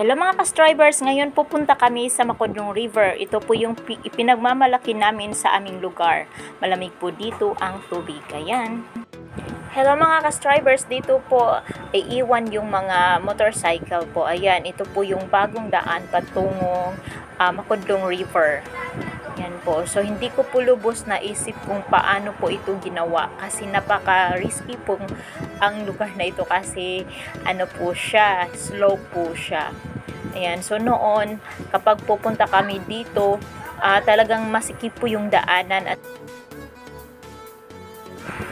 Hello mga ka-strivers, ngayon pupunta kami sa Macodong River. Ito po yung ipinagmamalaki namin sa aming lugar. Malamig po dito ang tubig. Ayan. Hello mga ka-strivers, dito po ay iwan yung mga motorcycle po. Ayan, ito po yung bagong daan patungong Macodong River. Yan po. So, hindi ko po lubos na isip kung paano po ito ginawa. Kasi napaka-risky po ang lugar na ito kasi ano po siya, slow po siya. Ayan. So, noon, kapag pupunta kami dito, talagang masikip po yung daanan at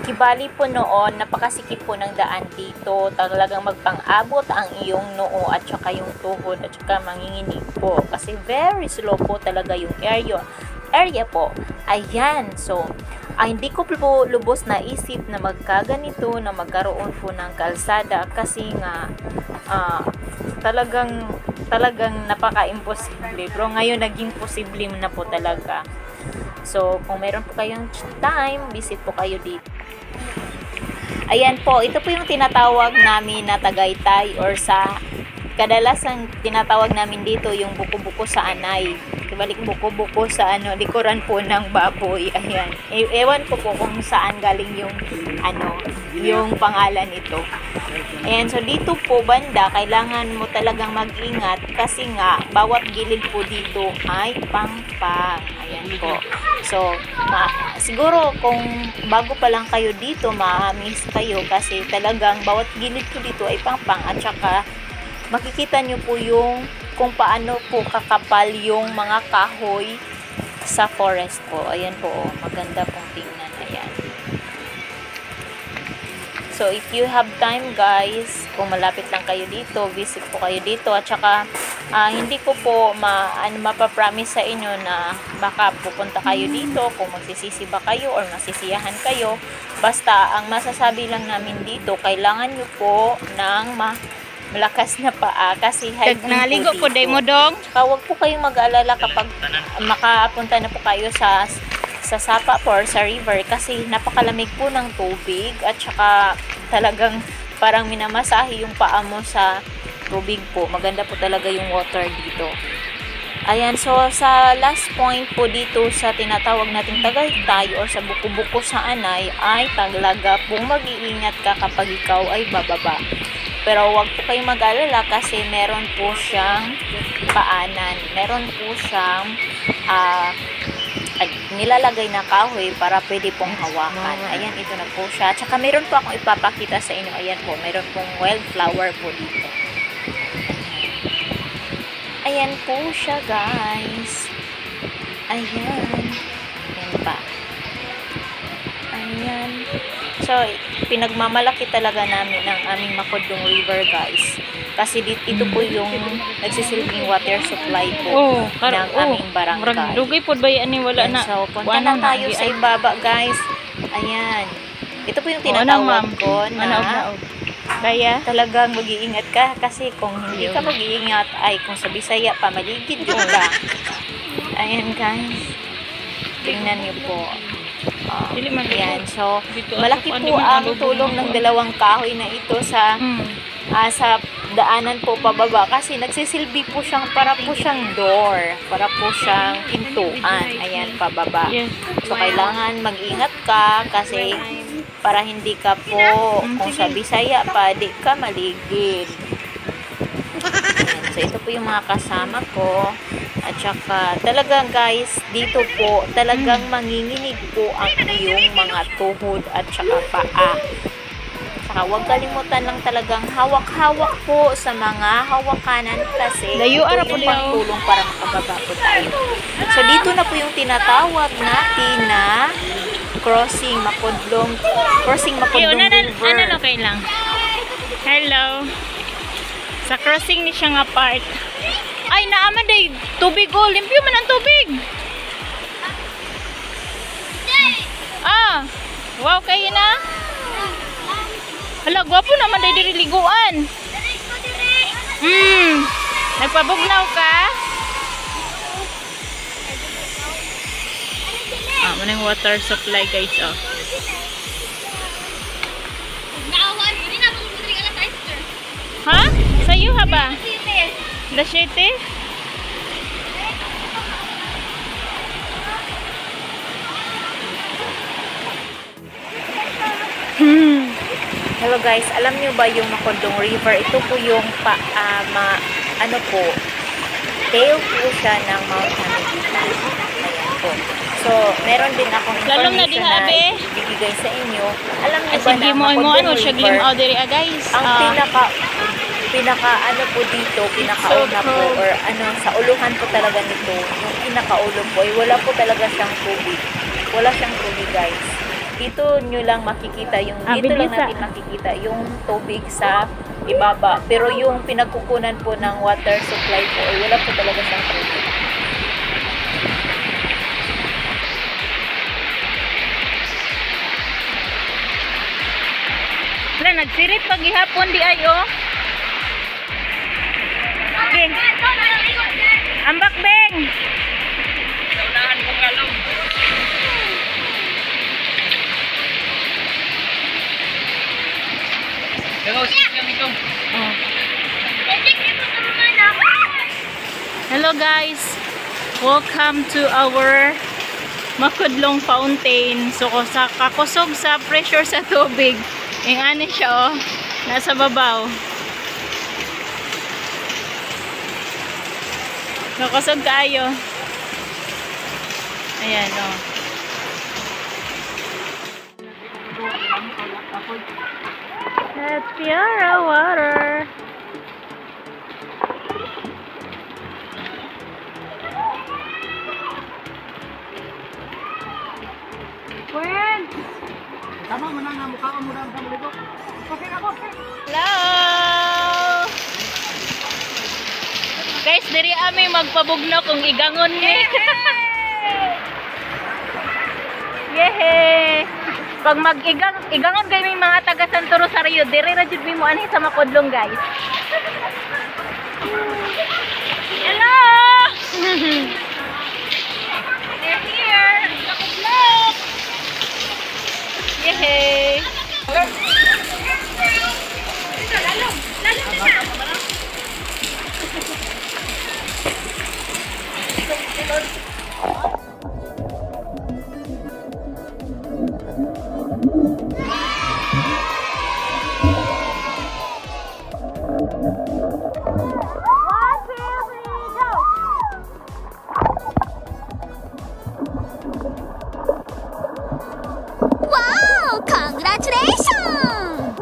kibali po noon, napakasikip po ng daan dito. Talagang magpang-abot ang iyong noo at saka yung tuhod at saka manginginig po. Kasi very slow po talaga yung area po. Ayan. So, hindi ko po lubos na isip na magkaganito, na magkaroon po ng kalsada kasi nga talagang napaka-imposible. Pero ngayon naging posible na po talaga. So, kung meron po kayong time, visit po kayo dito. Ayan po, ito po yung tinatawag namin na Tagaytay or sa kadalasan tinatawag namin dito yung buko-buko sa anay. Balik buko-buko sa likuran po ng baboy. Ayan. Ewan ko po kung saan galing yung pangalan nito. Ayan, so dito po banda, kailangan mo talagang mag-ingat kasi nga bawat gilid po dito ay pang-pang. Ayan po. So, siguro kung bago pa lang kayo dito, ma-miss kayo kasi talagang bawat gilid po dito ay pang-pang at saka makikita nyo po yung kung paano po kakapal yung mga kahoy sa forest po. Ayan po, maganda pong tingnan. Ayan. So, if you have time guys, kung malapit lang kayo dito, visit po kayo dito. At saka, hindi ko po mapapromise sa inyo na baka pupunta kayo dito, kung magsisisi ba kayo or masisiyahan kayo. Basta, ang masasabi lang namin dito, kailangan nyo po ng malakas na paa kasi hiking naligo po day mo dong. Huwag po kayong mag-alala kapag makapunta na po kayo sa sapa po or sa river kasi napakalamig po ng tubig at saka talagang parang minamasahe yung paa mo sa tubig po. Maganda po talaga yung water dito. Ayan, so sa last point po dito sa tinatawag nating Tagaytay or sa buko-buko sa anay ay talaga pong mag-iingat ka kapag ikaw ay bababa. Pero huwag po kayong mag-alala kasi meron po siyang paanan. Meron po siyang nilalagay na kahoy para pwede pong hawakan. Ayan, ito na po siya. Tsaka meron po akong ipapakita sa inyo. Ayan po, meron pong wildflower po dito. Ayan po siya, guys. Ayan. Ayan pa. Ayan. So, pinagmamalaki talaga namin ang aming Macodong River, guys. Kasi ito po yung nagsisilbing water supply po ng aming barangay. Dugay po ba yan? Wala na. So, punta na tayo sa ibaba, guys. Ayan. Ito po yung tinatawag ko na kaya talagang mag-iingat ka kasi kung hindi ka mag-iingat ay kung sa Bisaya pa, maligid yun ka. Ayan, guys. Tingnan niyo po. Ayan. So, malaki po ang tulong ng dalawang kahoy na ito sa daanan po pababa kasi nagsisilbi po siyang para po siyang door, para po siyang pintuan. Ayan, pababa. So, kailangan mag-ingat ka kasi para hindi ka po, kung sa Bisaya pa, di ka maligid. Ayan. So, ito po yung mga kasama ko. At saka, talagang guys, dito po, talagang manginginig po ang iyong mga tuhod at saka paa. Saka, huwag kalimutan lang talagang hawak-hawak po sa mga hawakanan kasi ito yung pagtulong para makababa po tayo. So, dito na po yung tinatawag natin na crossing Macodong River. Ano okay lang? Hello. Sa crossing ni siya nga part. Ay, naaman day tubig o. Limpyo man ang tubig. Wow, kayo na. Hala, gwapo naman day diriliguan. Nagpabugnaw ka? Manang water supply guys, Ha? Sa'yo ha ba? Alas 7? Hello guys, alam niyo ba yung Makondong River? Ito po yung ano po, tail po siya ng Mount Hamilita. Ayan po. So, meron din akong information na ibigay sa inyo. Alam niyo ba na Makondong River, ang pinaka ano po dito, pinakauna po, or ano, sa uluhan po talaga nito, yung pinakaulo po, ay wala po talaga siyang tubig. Wala siyang tubig guys. Dito nyo lang makikita yung, dito lang natin makikita yung tubig sa ibaba. Pero yung pinagkukunan po ng water supply po, ay wala po talaga siyang tubig. Wala, nagsirit pag ihapon di ayo. Okay. Ambak beng. Unahan ko kalong. Hello guys, welcome to our Makudlong Fountain. So sa kakusog sa pressure sa tubig, yung ano siya oh, nasa babaw. Nakusog kayo. Ayan oh. That's Piara water. When? Tama mo na nga mukha mo na sa muligo. Okay na ko. Hello. Guys, diri ami magpabugno kung igangon ni. Yehey! Pag igangon kayo yung mga taga Santo Rosario, diri ra jud mi mo anhi sa Makudlong guys. Hello! They're here! Makudlong! Yehey! Wow! Congratulations!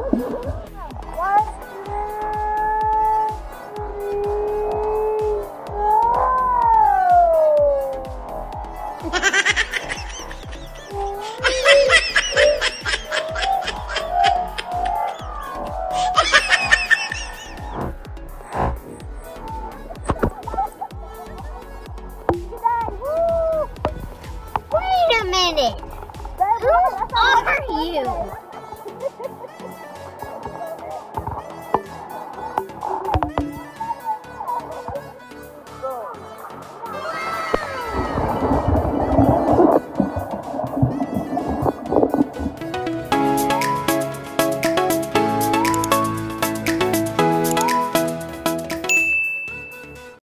Wait a minute! Who are you?